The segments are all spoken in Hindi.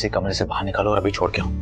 से कमरे से बाहर निकालो और अभी छोड़ के आओ।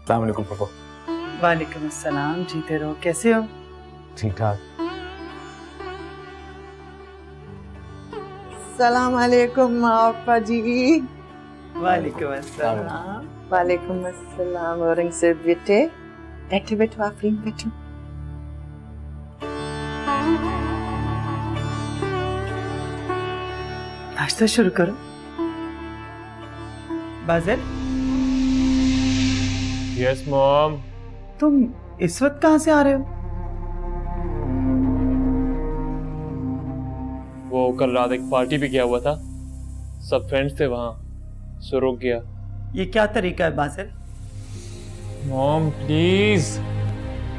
अस्सलाम वालेकुम पापा। वालेकुम अस्सलाम। जीते रहो। कैसे हो? ठीक ठाक। सलाम अलैकुम आपा जी। वालेकुम अस्सलाम। वालेकुम अस्सलाम। औरंगजेब बेटे, बैठो बैठो आफरीन बैठो। नाश्ता शुरू करो। बाज़ल, यस मॉम। तुम इस वक्त कहाँ से आ रहे हो? वो कल रात एक पार्टी पे गया हुआ था, सब फ्रेंड्स थे वहाँ, सो रुक गया। ये क्या तरीका है बाज़ल? मॉम प्लीज,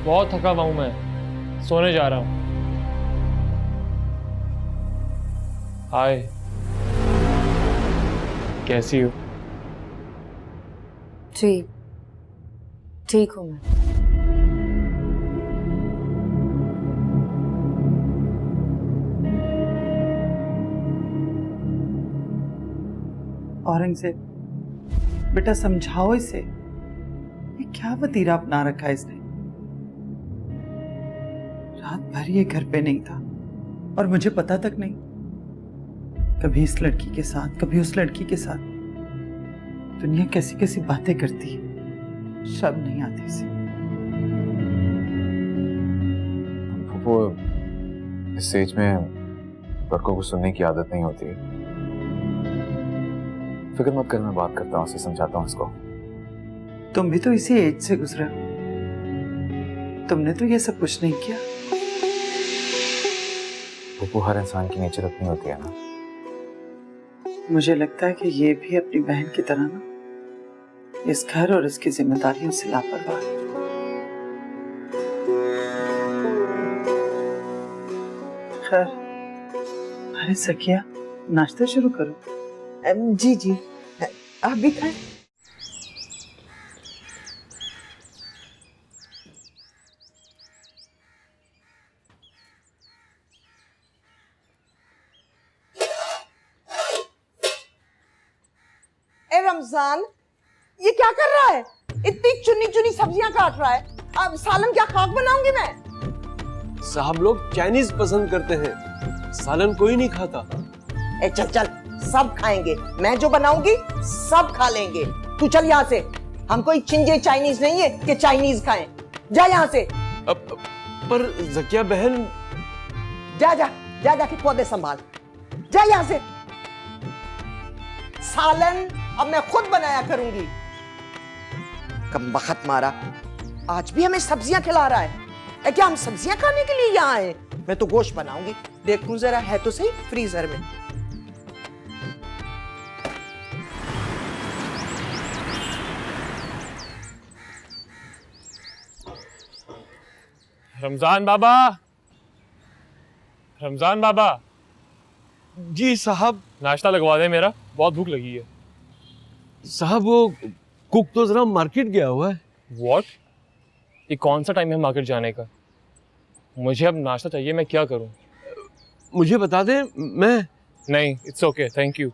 बहुत थका हुआ हूँ मैं, सोने जा रहा हूँ। हाय, कैसी हो? ठीक हूँ मैं। औरंगजेब बेटा, समझाओ इसे। ये क्या वतीरा अपना रखा है इसने? रात भर ये घर पे नहीं था और मुझे पता तक नहीं। कभी इस लड़की के साथ, कभी उस लड़की के साथ। दुनिया कैसी कैसी बातें करती है, शर्म नहीं आती इसे। वो इस एज में लड़कों को सुनने की आदत नहीं होती। फिक्र मत कर, मैं बात करता हूँ, उसे समझाता हूँ इसको। तुम भी तो इसी एज से गुजरे हो, तुमने तो ये सब कुछ नहीं किया। वो हर इंसान की नेचर अपनी होती है ना। मुझे लगता है कि ये भी अपनी बहन की तरह ना इस घर और इसकी जिम्मेदारियों से लापरवाह है। खैर, अरे सकिया, नाश्ता शुरू करो। जी जी, आप भी खाएं। ए रमजान, ये क्या कर रहा है? इतनी चुनी चुनी सब्जियां काट रहा है। अब सालन क्या खाक बनाऊंगी मैं? साहब लोग चाइनीज पसंद करते हैं, सालन कोई नहीं खाता। ए चल चल, सब खाएंगे। मैं जो बनाऊंगी सब खा लेंगे। तू चल यहाँ से। हम कोई चिंजे चाइनीज नहीं है कि चाइनीज खाएं। जा यहाँ से। पर जकिया बहन। जा जा जा, जाके पौधे संभाल। जा यहाँ से। सालन अब मैं खुद बनाया करूंगी। कमबख्त मारा, आज भी हमें सब्जियां खिला रहा है। क्या हम सब्जियां खाने के लिए यहाँ आए? मैं तो गोश्त बनाऊंगी। देखूं जरा, है तो सही फ्रीजर में। रमजान बाबा, रमजान बाबा। जी साहब। नाश्ता लगवा दे, मेरा बहुत भूख लगी है। साहब वो कुक तो जरा मार्केट गया हुआ है। व्हाट? ये कौन सा टाइम है मार्केट जाने का? मुझे अब नाश्ता चाहिए, मैं क्या करूं? मुझे बता दे, मैं। नहीं, इट्स ओके, थैंक यू।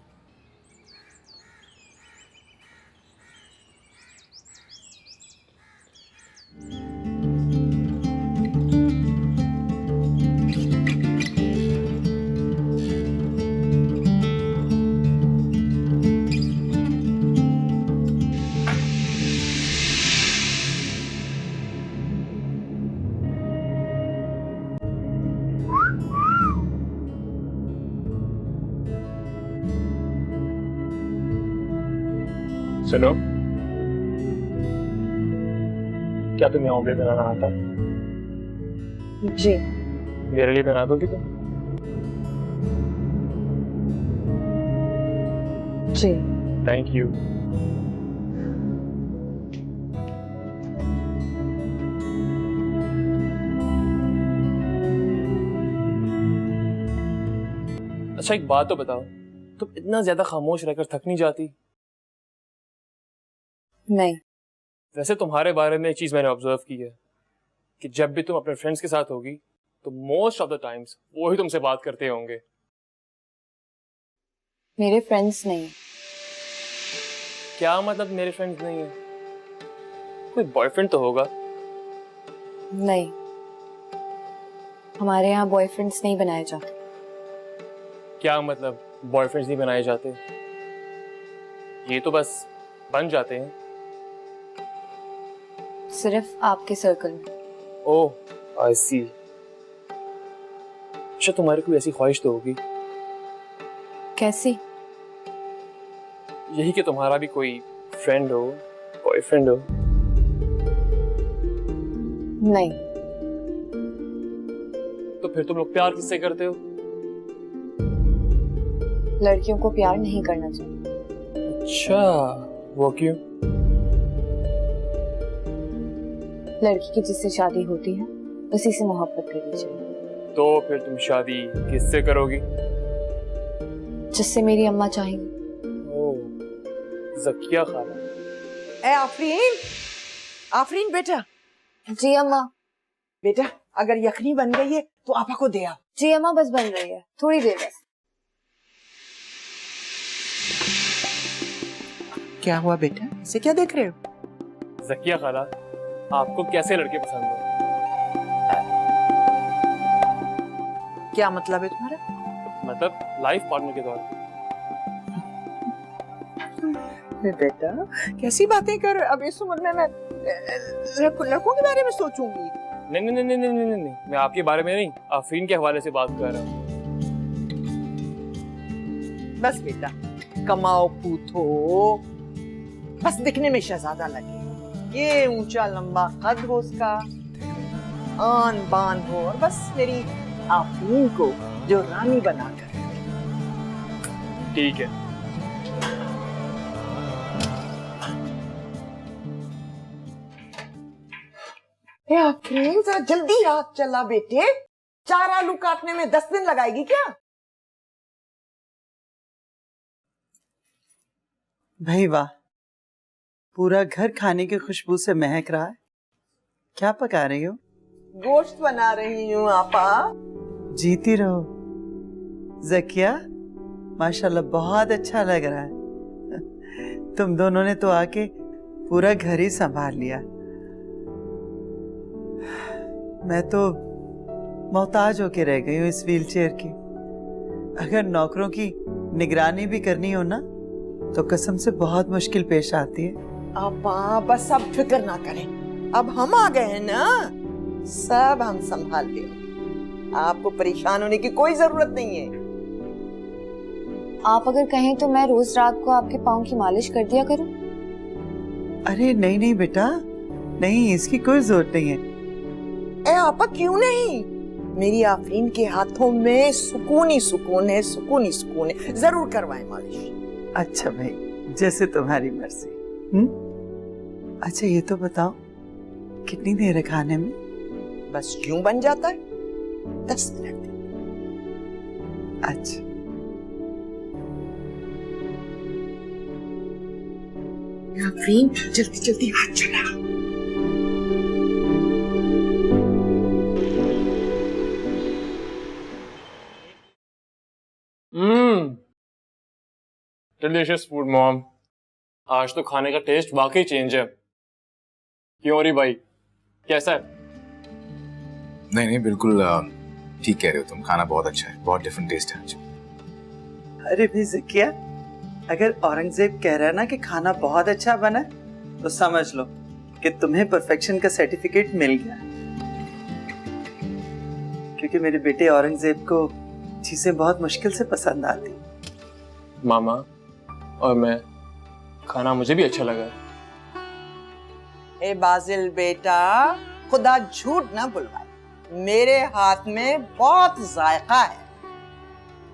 सुनो, क्या तुम्हें ऑमलेट बनाना आता? जी मेरे लिए बना दोगी तुम? जी। Thank you. अच्छा एक बात तो बताओ, तुम इतना ज्यादा खामोश रहकर थक नहीं जाती? नहीं। वैसे तुम्हारे बारे में एक चीज मैंने ऑब्जर्व की है कि जब भी तुम अपने फ्रेंड्स के साथ होगी तो मोस्ट ऑफ द टाइम्स वो ही तुमसे बात करते होंगे। मेरे फ्रेंड्स नहीं। क्या मतलब मेरे फ्रेंड्स नहीं है? कोई बॉयफ्रेंड तो होगा? नहीं, हमारे यहाँ बॉयफ्रेंड्स नहीं बनाए जाते। क्या मतलब बॉयफ्रेंड्स नहीं बनाए जाते? ये तो बस बन जाते हैं। सिर्फ आपके सर्कल में। ओह आई सी। अच्छा तुम्हारी कोई ऐसी ख्वाहिश तो होगी? कैसी? यही कि तुम्हारा भी कोई फ्रेंड हो, बॉयफ्रेंड हो। नहीं। तो फिर तुम लोग प्यार किससे करते हो? लड़कियों को प्यार नहीं करना चाहिए। अच्छा वो क्यों? लड़की की जिससे शादी होती है उसी से मोहब्बत करनी चाहिए। तो फिर तुम शादी किससे करोगी? जिससे मेरी अम्मा चाहेंगी। ओह ज़किया खाला। ए आफरीन, आफरीन बेटा। जी अम्मा। बेटा अगर यखनी बन गई है तो आपा को दे आओ। जी अम्मा बस बन रही है, थोड़ी देर बस। क्या हुआ बेटा, इसे क्या देख रहे हो? ज़किया खाला, आपको कैसे लड़के पसंद है? क्या मतलब है तुम्हारा? मतलब लाइफ पार्टनर के तौर पे। बेटा कैसी बातें कर, अब इस उम्र में मैं लड़कों के बारे में सोचूंगी? नहीं नहीं नहीं नहीं नहीं नहीं, मैं आपके बारे में नहीं, आफरीन के हवाले से बात कर रहा हूँ। बस बेटा कमाओ पूथो, बस दिखने में शहजादा लगे, ये ऊंचा लंबा कद हो उसका, आन बान हो, और बस मेरी आफरीन को जो रानी बनाकर। ठीक है। ए आफरीन जरा जल्दी हाथ चला बेटे, 4 आलू काटने में 10 दिन लगाएगी क्या? भाई वाह, पूरा घर खाने की खुशबू से महक रहा है। क्या पका रही हो? गोश्त बना रही हूँ आपा। जीती रहो ज़किया, माशाल्लाह बहुत अच्छा लग रहा है। तुम दोनों ने तो आके पूरा घर ही संभाल लिया। मैं तो मोहताज होके रह गई हूँ इस व्हीलचेयर की। अगर नौकरों की निगरानी भी करनी हो ना तो कसम से बहुत मुश्किल पेश आती है। आपा बस अब फिक्र ना करें, अब हम आ गए हैं ना, सब हम संभाल लेंगे, आपको परेशान होने की कोई जरूरत नहीं है। आप अगर कहें तो मैं रोज रात को आपके पाँव की मालिश कर दिया करूं? अरे नहीं नहीं बेटा, नहीं, इसकी कोई जरूरत नहीं है। ए आपा क्यों नहीं, मेरी आफरीन के हाथों में सुकून ही सुकून है, सुकून ही सुकून है, जरूर करवाएं मालिश। अच्छा भाई, जैसे तुम्हारी मर्जी। अच्छा ये तो बताओ कितनी देर है खाने में? बस यूं बन जाता है 10 मिनट। अच्छा आफरीन जल्दी जल्दी हाथ चला। Delicious food mom. आज तो खाने का टेस्ट वाकई चेंज है। क्यों री भाई, कैसा है? नहीं नहीं बिल्कुल ठीक कह रहे हो तुम, खाना बहुत अच्छा है, बहुत डिफरेंट टेस्ट है आज। अरे भी ज़किया, अगर औरंगजेब कह रहा है ना कि खाना बहुत अच्छा बना तो समझ लो कि तुम्हें परफेक्शन का सर्टिफिकेट मिल गया, क्योंकि मेरे बेटे औरंगजेब को चीजें बहुत मुश्किल से पसंद आती। मामा और मैं खाना मुझे भी अच्छा लगा। ए बाजिल बेटा, खुदा झूठ ना बुलवाए, मेरे हाथ में बहुत जायका है।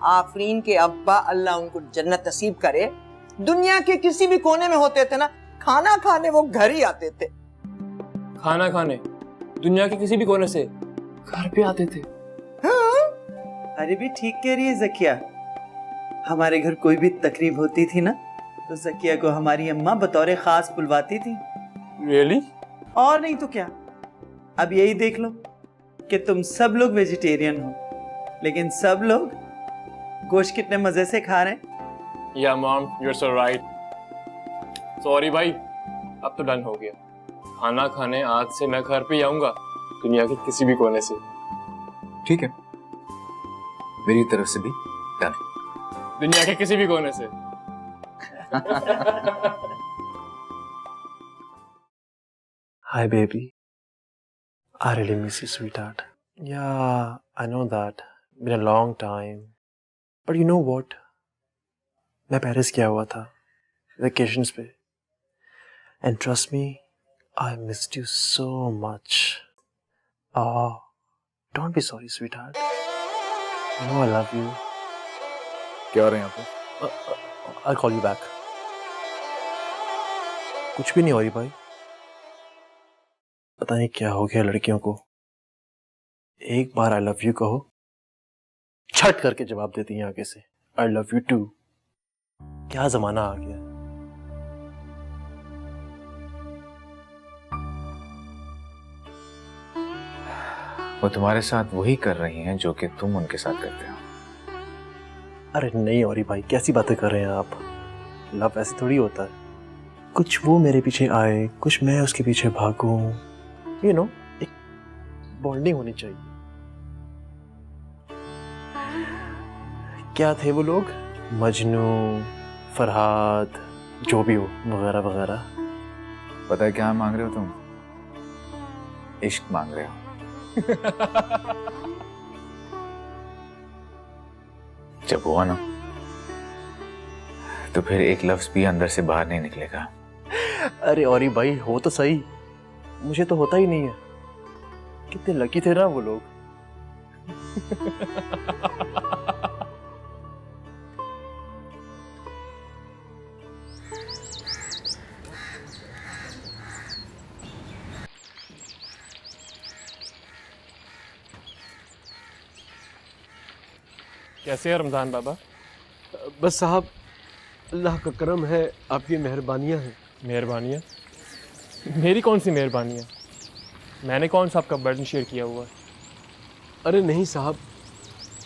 आफरीन के अब्बा, अल्लाह उनको जन्नत नसीब करे, दुनिया के किसी भी कोने में होते थे ना, खाना खाने वो घर ही आते थे। खाना खाने दुनिया के किसी भी कोने से घर पे आते थे? हाँ? अरे भी ठीक कह रही है जकिया। हमारे घर कोई भी तकरीब होती थी ना, तो जकिया को हमारी अम्मा बतौर खास बुलवाती थी। रियली? और नहीं तो क्या। अब यही देख लो कि तुम सब लोग वेजिटेरियन हो, लेकिन सब लोग गोश्त कितने मजे से खा रहे हैं। Yeah mom, you are so right. Sorry भाई, अब तो डन हो गया। खाना खाने आज से मैं घर पे ही आऊंगा, दुनिया के किसी भी कोने से। ठीक है, मेरी तरफ से भी डन। दुनिया के किसी भी कोने से। Hi, baby. I really miss you, sweetheart. Yeah, I know that. Been a long time. But you know what? मैं पेरिस गया हुआ था vacations पे. And trust me, I missed you so much. Oh, don't be sorry, sweetheart. You know I love you. क्या हो रहा है यहाँ पे? I'll call you back. कुछ भी नहीं हो रही भाई। पता नहीं क्या हो गया लड़कियों को, एक बार आई लव यू कहो, छट करके जवाब देती हैं आगे से आई लव यू टू। क्या जमाना आ गया। वो तुम्हारे साथ वही कर रही हैं जो कि तुम उनके साथ करते हो। अरे नहीं और भाई, कैसी बातें कर रहे हैं आप। लव ऐसे थोड़ी होता है, कुछ वो मेरे पीछे आए, कुछ मैं उसके पीछे भागूं। यू नो, एक बॉन्डिंग होनी चाहिए। क्या थे वो लोग, मजनू, फरहाद, जो भी हो, वगैरह वगैरह। पता है क्या मांग रहे हो तुम? इश्क मांग रहे हो। जब हुआ ना, तो फिर एक लफ्ज भी अंदर से बाहर नहीं निकलेगा। अरे औरी भाई, हो तो सही, मुझे तो होता ही नहीं है। कितने लकी थे ना वो लोग। कैसे है रमजान बाबा? बस साहब, अल्लाह का करम है, आपकी मेहरबानियाँ हैं। मेहरबानियाँ? मेरी कौन सी मेहरबानियाँ? मैंने कौन सा आपका बर्डन शेयर किया हुआ है? अरे नहीं साहब।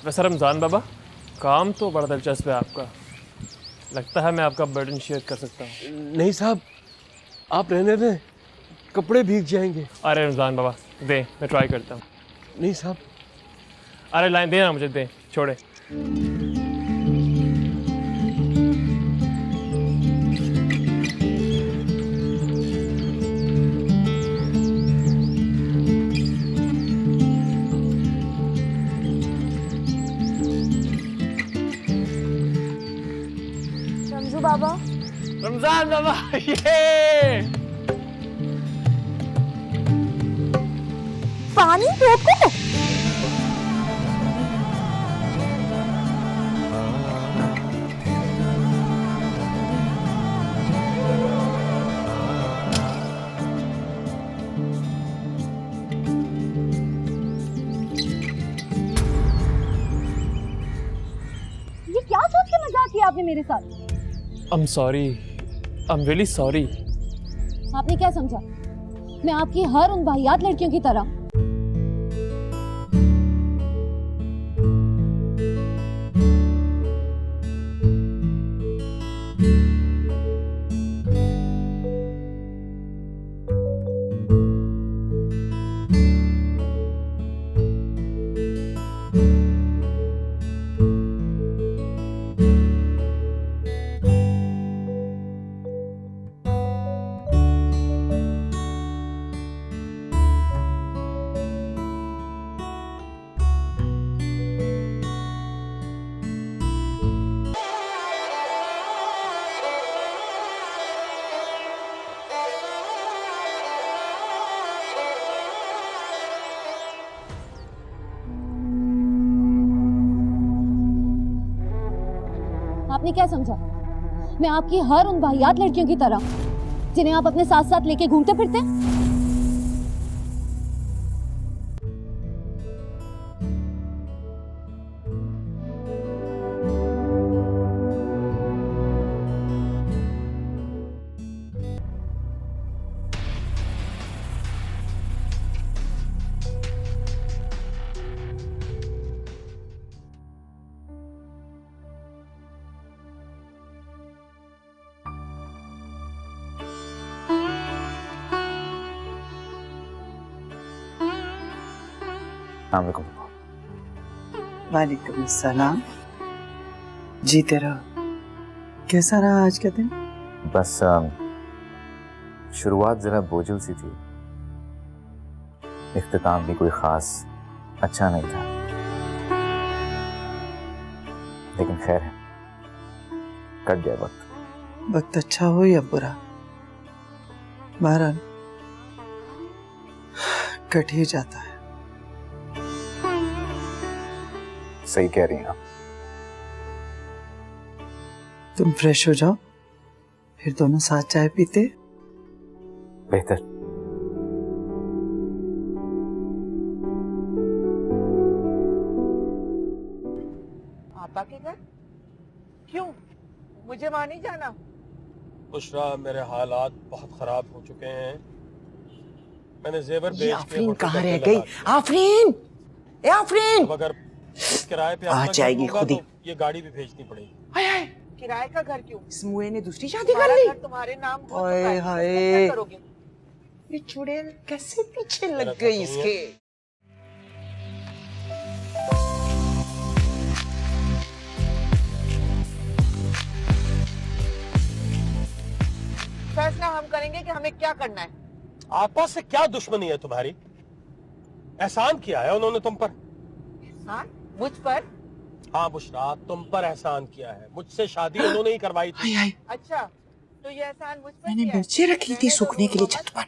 वैसे रमज़ान बाबा, काम तो बड़ा दिलचस्प है आपका, लगता है मैं आपका बर्डन शेयर कर सकता हूँ। नहीं साहब, आप रहने दें, कपड़े भीग जाएंगे। अरे रमज़ान बाबा दे, मैं ट्राई करता हूँ। नहीं साहब। अरे लाइन देना मुझे, दे, छोड़े। रमजू बाबा, रमजान बाबा, ये पानी रोको। ये क्या सोच के मजाक किया आपने मेरे साथ? I'm sorry, I'm really sorry। आपने क्या समझा? मैं आपकी हर उन वाहियात लड़कियों की तरह? आपने क्या समझा? मैं आपकी हर उन वाहियात लड़कियों की तरह जिन्हें आप अपने साथ साथ लेके घूमते फिरते हैं? अस्सलामुअलैकुम। वालेकुम सलाम। जीते रहो। कैसा रहा आज का दिन? बस शुरुआत जरा बोझल सी थी, इख्तिताम भी कोई खास अच्छा नहीं था, लेकिन खैर है, कट गया वक्त। वक्त अच्छा हो या बुरा, बहरहाल कट ही जाता है। सही कह रही हैं आप। तुम फ्रेश हो जाओ, फिर दोनों साथ चाय पीते। बेहतर। आपा के घर? क्यों? मुझे वहां नहीं जाना। बुशरा, मेरे हालात बहुत खराब हो चुके हैं। मैंने जेवर बेच के आफरीन होटल कहाँ का रह बिल गई? लगा दिया। आफरीन, ए आफरीन, अब अगर किराए पे आ अपना घर जाएगी लूंगा खुद ही। तो ये गाड़ी भी भेजनी पड़ेगी। हाय हाय, किराए का घर क्यों? इस मुए ने दूसरी शादी कर ली। तुम्हारे नाम हो तो ओए हाय। क्या करोगे? ये चुड़ैल कैसे पीछे मेरा लग घर गई नहीं इसके? फैसला हम करेंगे कि हमें क्या करना है। आपस से क्या दुश्मनी है तुम्हारी? एहसान किया है उन्होंने तुम पर। हाँ, मुझ पर? हाँ बुशरा, तुम पर एहसान किया है। मुझसे शादी उन्होंने ही करवाई थी। अच्छा, तो ये एहसान मुझ पर मैंने किया है? मिर्ची रखी थी सूखने के लिए छत पर।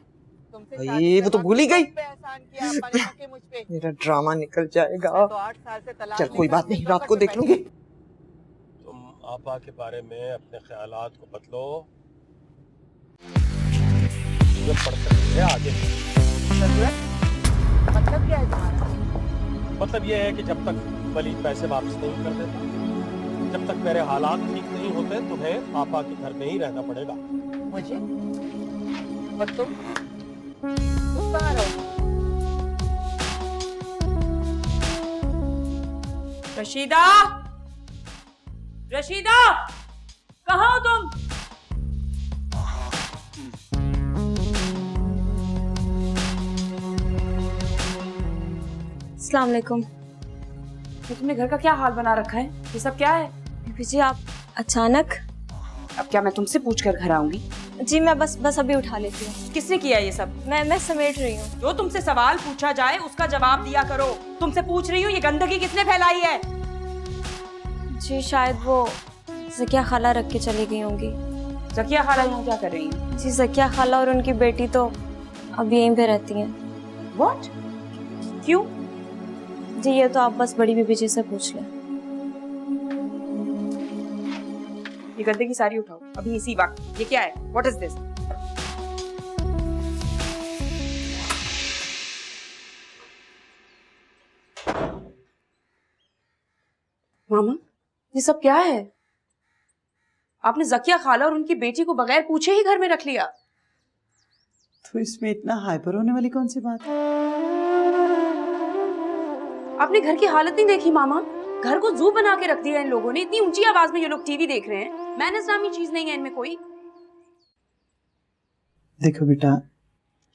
तुमसे अये, शादी वो तो करवा भूल ही के गई। तुम पे एहसान किया अपा ने ना कि मुझ पे। मेरा ड्रामा निकल जाएगा। तो 8 साल से तलाक चल कोई लेकर बात नहीं, अपने रात को चौखट पे देख लूंगी। तुम आपा के बारे में अपने ख्यालात को बदलो, जब पड़ सकती है आगे। जरूरत? मतलब क्या है तुम्हारा? मतलब ये है कि जब तक वली पैसे वापस नहीं कर देता, जब तक मेरे हालात ठीक नहीं होते, तुम्हें पापा के घर में ही रहना पड़ेगा। मुझे? और तुम कहाँ रहोगे? रशीदा, रशीदा, कहाँ हो तुम? अस्सलाम वालेकुम। तो तुमने घर का क्या हाल बना रखा है? ये सब क्या है? बीबी जी आप अचानक? अब क्या मैं तुमसे पूछकर घर आऊंगी? जी मैं बस अभी उठा लेती हूँ। किसने किया ये सब? मैं समेट रही हूँ। जो तुमसे सवाल पूछा जाए उसका जवाब दिया करो। तुमसे पूछ रही हूँ ये गंदगी किसने फैलाई है? जी शायद वो ज़किया खाला रख के चली गई होंगी। जकिया खाला यहाँ क्या कर रही है? जी ज़किया खाला और उनकी बेटी तो अब यहीं पे रहती हैं। व्हाट? क्यों? जी ये तो आप बस बड़ी बीबी जी से पूछ लें। ये गंदगी सारी उठाओ अभी इसी वक्त। ये क्या है? What is this? मामा, ये सब क्या है? आपने जकिया खाला और उनकी बेटी को बगैर पूछे ही घर में रख लिया। तो इसमें इतना हाइपर होने वाली कौन सी बात है? आपने घर की हालत नहीं देखी मामा? घर को जू बना के रख दिया इन लोगों ने। इतनी ऊंची आवाज में ये लोग टीवी देख रहे हैं। मैनर्स नामी चीज नहीं है इनमें कोई। देखो बेटा,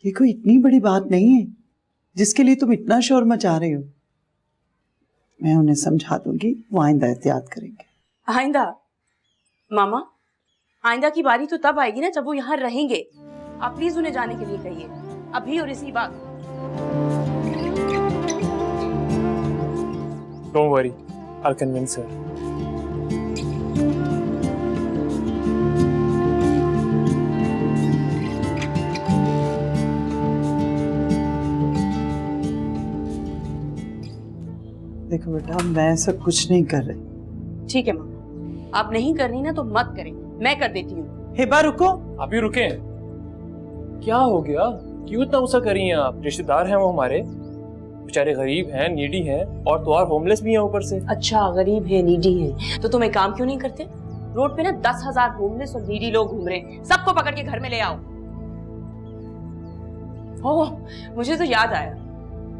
ये कोई इतनी बड़ी बात नहीं है जिसके लिए तुम इतना शोर मचा रहे हो। मैं उन्हें समझा दूंगी, वो आइंदा एहतियात करेंगे। आइंदा? मामा, आइंदा की बारी तो तब आएगी ना जब वो यहाँ रहेंगे। आप प्लीज उन्हें जाने के लिए कहिए, अभी और इसी वक्त। Don't worry, I'll convince her. देखो बेटा, मैं ऐसा कुछ नहीं कर रही। ठीक है मामा, आप नहीं करनी ना तो मत करें, मैं कर देती हूँ। हिबा रुको। आप ही रुके। क्या हो गया? क्यों इतना गुस्सा कर रही हैं आप? रिश्तेदार हैं वो हमारे, बेचारे गरीब हैं, नीडी हैं, और तो और होमलेस भी हैं ऊपर से। अच्छा, गरीब है, नीडी है, तो तुम एक काम क्यों नहीं करते? रोड पे ना 10,000 होमलेस और नीडी लोग घूम रहे हैं, सबको पकड़ के घर में ले आओ। ओह, मुझे तो याद आया,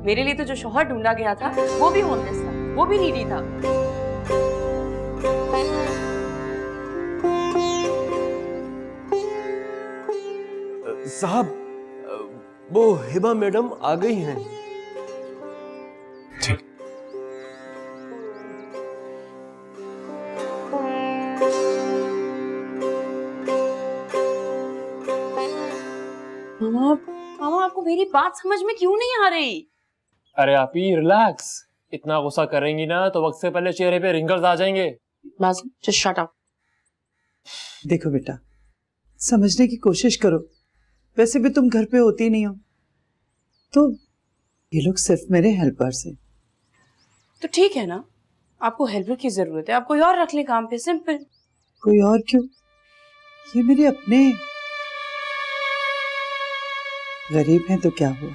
मेरे लिए तो जो शौहर ढूंढा गया था वो भी होमलेस था, वो भी नीडी था। साहब, वो हिबा मैडम आ गई हैं। ठीक। मामा, मामा आपको मेरी बात समझ में क्यों नहीं आ रही? अरे आप ही रिलैक्स, इतना गुस्सा करेंगी ना तो वक्त से पहले चेहरे पे रिंकल्स आ जाएंगे। बस जस्ट शट अप। देखो बेटा, समझने की कोशिश करो। वैसे भी तुम घर पे होती नहीं हो, तो ये लोग सिर्फ मेरे हेल्पर्स हैं। तो ठीक है ना, आपको हेल्पर की जरूरत है, आप कोई और रख ले काम पे, सिंपल। कोई और क्यों? ये मेरे अपने। गरीब हैं तो क्या हुआ?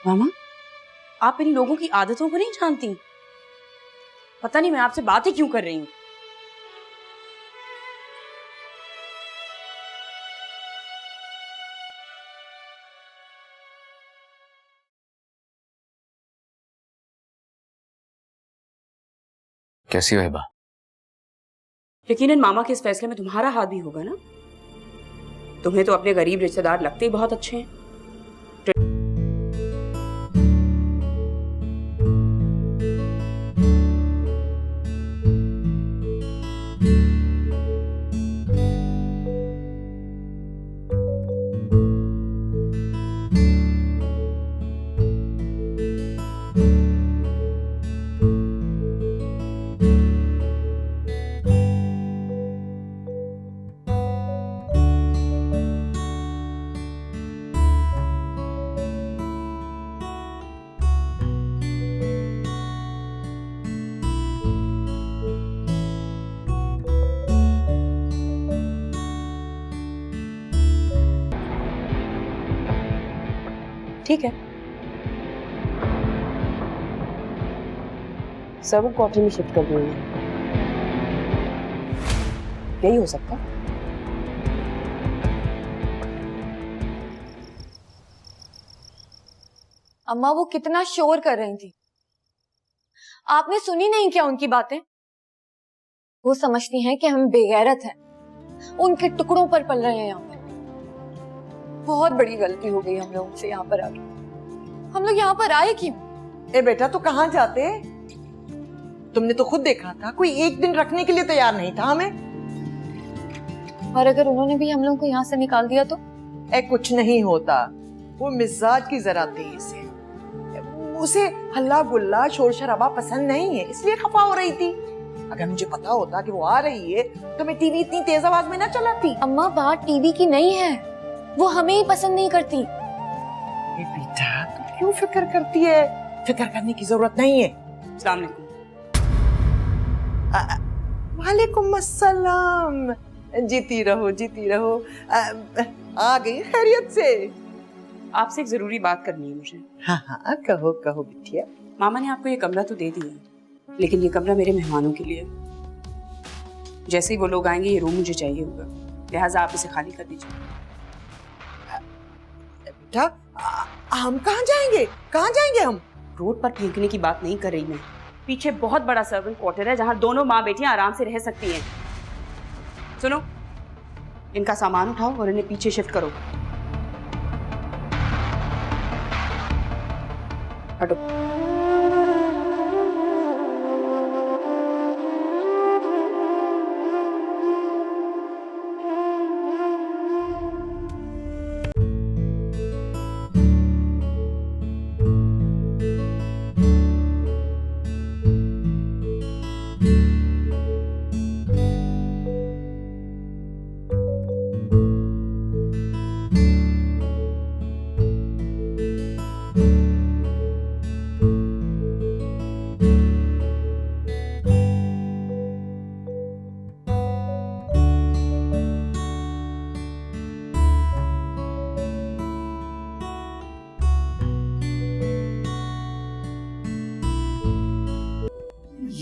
मामा, आप इन लोगों की आदतों को नहीं जानती। पता नहीं मैं आपसे बातें क्यों कर रही हूँ। कैसी हो हिबा? यकीनन मामा के इस फैसले में तुम्हारा हाथ भी होगा ना। तुम्हें तो अपने गरीब रिश्तेदार लगते ही बहुत अच्छे हैं। ठीक है, सब क्वार्टर में शिफ्ट कर दूंगी। यही हो सकता है। अम्मा वो कितना शोर कर रही थी, आपने सुनी नहीं क्या उनकी बातें? वो समझती हैं कि हम बेगैरत हैं, उनके टुकड़ों पर पल रहे हैं यहाँ पर। बहुत बड़ी गलती हो गई हम लोगों से यहाँ पर आके। हम लोग यहाँ पर आए क्यों? ए बेटा, तो कहाँ जाते? तुमने तो खुद देखा था, कोई एक दिन रखने के लिए तैयार नहीं था हमें। और अगर उन्होंने भी हम लोगों को यहाँ से निकाल दिया तो? कुछ नहीं होता, वो मिजाज की जरा तेज है, उसे हल्ला गुल्ला शोर शराबा पसंद नहीं है, इसलिए खफा हो रही थी। अगर मुझे पता होता कि वो आ रही है तो मैं टीवी इतनी तेज आवाज में ना चलाती। अम्मा बात टीवी की नहीं है, वो हमें ही पसंद नहीं करती। बेटा तू क्यों फिक्र करती है? फिक्र करने की जरूरत नहीं है। अस्सलाम वालेकुम। वालेकुम अस्सलाम। जीती रहो जीती रहो। आ गई खैरियत से? आपसे एक जरूरी बात करनी है मुझे। हाँ हाँ, कहो कहो बिटिया। मामा ने आपको ये कमरा तो दे दिया, लेकिन ये कमरा मेरे मेहमानों के लिए। जैसे ही वो लोग आएंगे ये रूम मुझे चाहिए होगा, लिहाजा आप इसे खाली कर दीजिए। बेटा हम कहाँ जाएंगे? कहाँ जाएंगे हम? रोड पर फेंकने की बात नहीं कर रही मैं। पीछे बहुत बड़ा सर्वेंट क्वार्टर है जहाँ दोनों माँ बेटियां आराम से रह सकती हैं। सुनो, इनका सामान उठाओ और इन्हें पीछे शिफ्ट करो। हटो।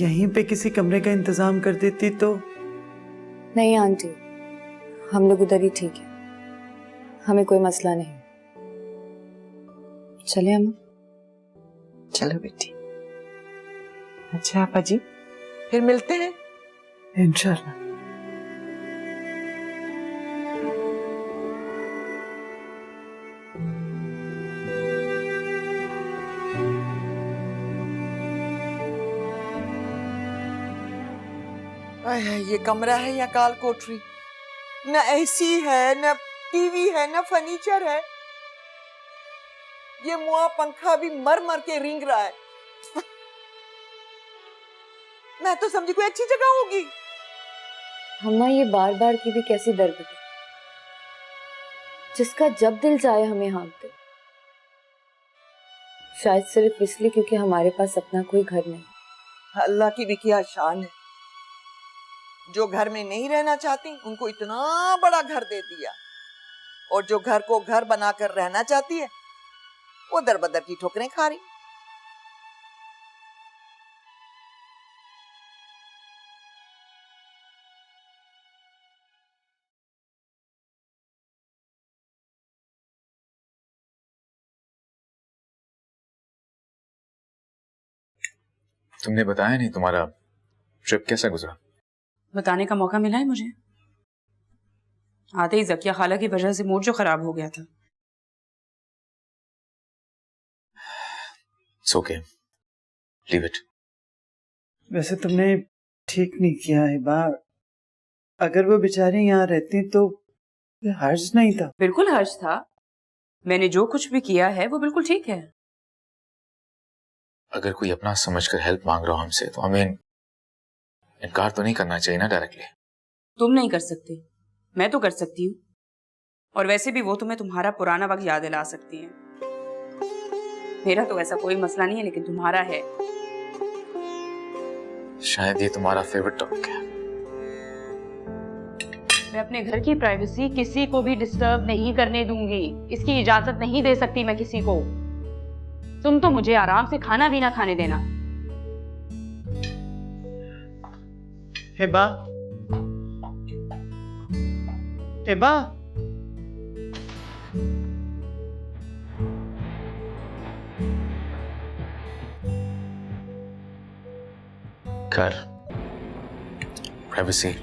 यहीं पे किसी कमरे का इंतजाम कर देती तो। नहीं आंटी, हम लोग उधर ही ठीक है, हमें कोई मसला नहीं। चले हम। चलो बेटी। अच्छा आपा जी, फिर मिलते हैं इंशाल्लाह। ये कमरा है या काल कोठरी? न एसी है, न टीवी है, न फर्नीचर है। ये मुआ पंखा भी मर मर के रिंग रहा है। मैं तो समझी कोई अच्छी जगह होगी। अम्मा ये बार बार की भी कैसी दरबदर, जिसका जब दिल चाहे हमें हाँक दे। शायद सिर्फ इसलिए क्योंकि हमारे पास अपना कोई घर नहीं। अल्लाह की भी क्या शान है, जो घर में नहीं रहना चाहती उनको इतना बड़ा घर दे दिया, और जो घर को घर बनाकर रहना चाहती है वो दर बदर की ठोकरें खा रही। तुमने बताया नहीं तुम्हारा ट्रिप कैसा गुजरा? बताने का मौका मिला है मुझे? आते ही जकिया खाला की वजह से मूड जो खराब हो गया था। It's okay. Leave it. वैसे तुमने ठीक नहीं किया हिबा, अगर वो बेचारी यहाँ रहती तो हर्ज नहीं था। बिल्कुल हर्ज था। मैंने जो कुछ भी किया है वो बिल्कुल ठीक है। अगर कोई अपना समझकर हेल्प मांग रहा हो हमसे तो हमें इनकार तो नहीं करना चाहिए ना डायरेक्टली। तुम नहीं कर सकते, मैं तो कर सकती हूँ। और वैसे भी वो तुम्हें तुम्हारा पुराना वक्त याद दिला सकती हैं। मेरा तो ऐसा कोई मसला नहीं है, लेकिन तुम्हारा है। शायद ये तुम्हारा फेवरेट टॉपिक है। मैं अपने घर की प्राइवेसी किसी को भी डिस्टर्ब नहीं करने दूंगी। इसकी इजाजत नहीं दे सकती मैं किसी को। तुम तो मुझे आराम से खाना भी ना खाने देना। हिबा, हिबा, घर, privacy.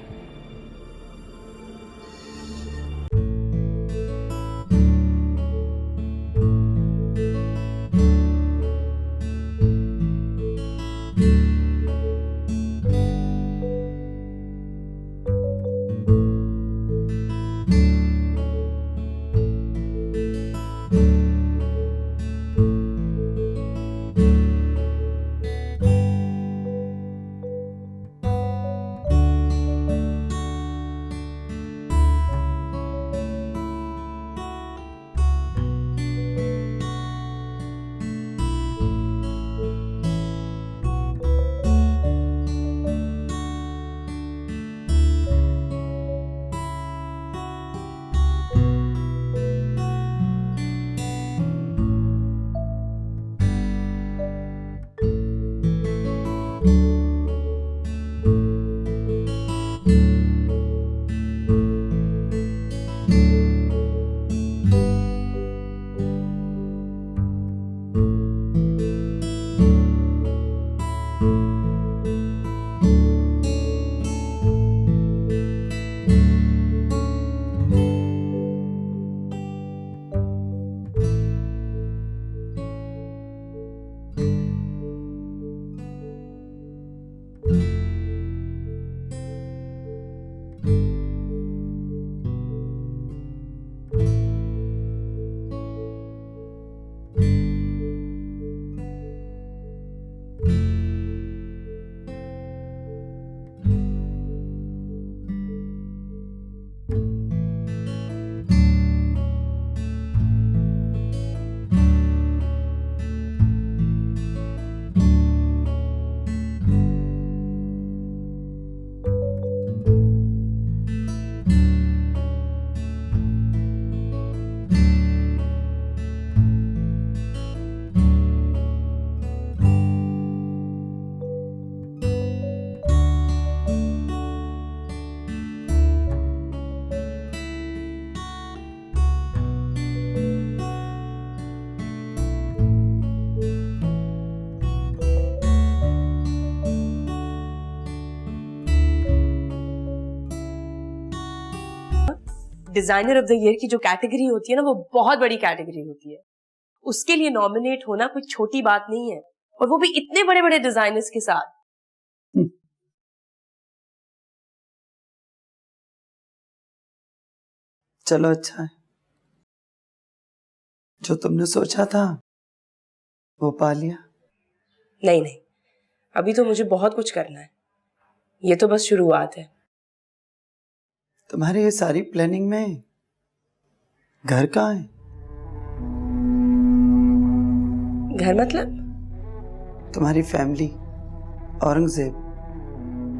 Designer of the year की जो कैटेगरी होती है ना, वो बहुत बड़ी कैटेगरी होती है। उसके लिए नॉमिनेट होना कोई छोटी बात नहीं है, और वो भी इतने बड़े बड़े डिजाइनर्स के साथ। चलो अच्छा है, जो तुमने सोचा था वो पा लिया। नहीं नहीं, अभी तो मुझे बहुत कुछ करना है, ये तो बस शुरुआत है। तुम्हारी ये सारी प्लानिंग में घर कहाँ है? घर मतलब? तुम्हारी family, Aurangzeb.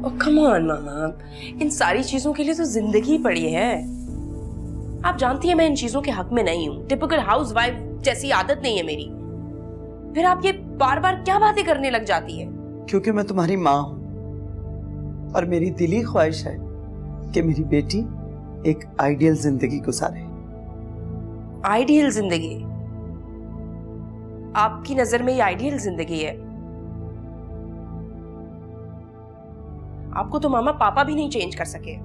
Oh come on मामा, इन सारी चीजों के लिए तो जिंदगी पड़ी है। आप जानती हैं मैं इन चीजों के हक में नहीं हूँ। टिपिकल हाउसवाइफ जैसी आदत नहीं है मेरी। फिर आप ये बार बार क्या बातें करने लग जाती है? क्योंकि मैं तुम्हारी माँ हूं और मेरी दिली ख्वाहिश है कि मेरी बेटी एक आइडियल जिंदगी गुजारे। आइडियल जिंदगी? आपकी नजर में ये आइडियल जिंदगी है? आपको तो मामा पापा भी नहीं चेंज कर सके।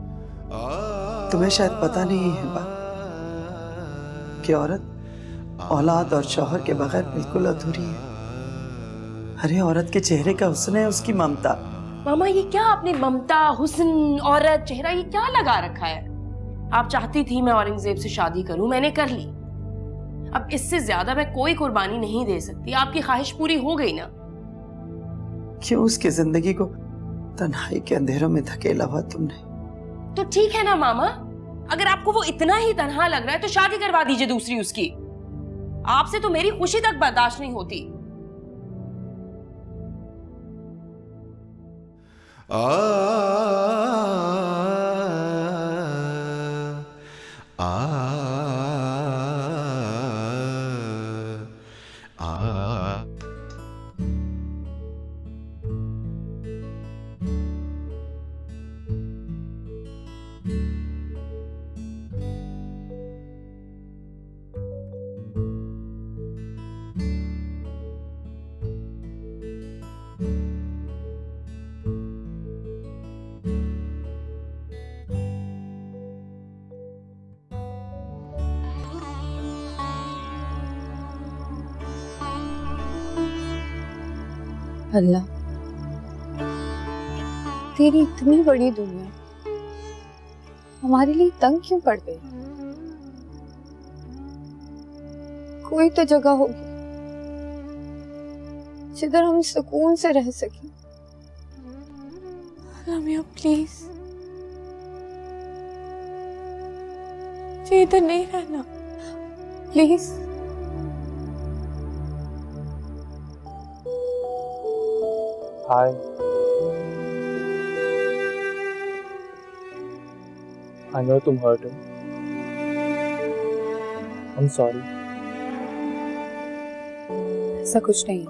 तुम्हें शायद पता नहीं है बात कि औरत औलाद और शौहर के बगैर बिल्कुल अधूरी है। अरे औरत के चेहरे का हुस्न है उसकी ममता। मामा ये क्या आपने ममता, हुस्न, औरत, चेहरा ये क्या लगा रखा है? आप चाहती थी मैं औरंगजेब से शादी करूं, मैंने कर ली। अब इससे ज्यादा मैं कोई कुर्बानी नहीं दे सकती। आपकी ख्वाहिश पूरी हो गई ना। क्यों उसकी जिंदगी को तन्हाई के अंधेरों में धकेला हुआ तुमने? तो ठीक है ना मामा, अगर आपको वो इतना ही तन्हा लग रहा है तो शादी करवा दीजिए दूसरी उसकी। आपसे तो मेरी खुशी तक बर्दाश्त नहीं होती। अल्लाह, तेरी इतनी बड़ी दुनिया हमारे लिए तंग क्यों पड़ गई? कोई तो जगह होगी जिधर हम सुकून से रह सकें। अल्लाह मियां प्लीज, मुझे इधर नहीं रहना प्लीज। हाय, I know तुम हर्ट हो। I'm sorry। ऐसा कुछ नहीं।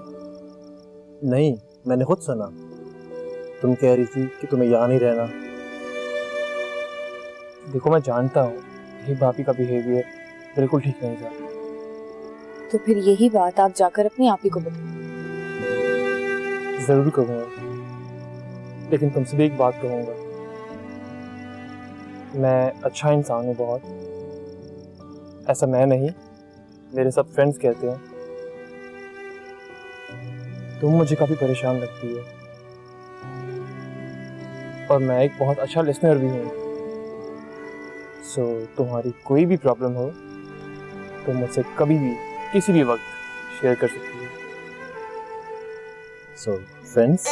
नहीं, मैंने खुद सुना। तुम कह रही थी कि तुम्हें यहाँ नहीं रहना। देखो मैं जानता हूँ ये भाभी का बिहेवियर बिल्कुल ठीक नहीं था। तो फिर यही बात आप जाकर अपनी आप ही को बताओ। जरूर कहूँगा, लेकिन तुमसे भी एक बात कहूँगा। मैं अच्छा इंसान हूँ बहुत। ऐसा मैं नहीं, मेरे सब फ्रेंड्स कहते हैं। तुम मुझे काफ़ी परेशान लगती है और मैं एक बहुत अच्छा लिसनर भी हूँ। सो तुम्हारी कोई भी प्रॉब्लम हो तो मुझसे कभी भी किसी भी वक्त शेयर कर सकती हो। So, friends,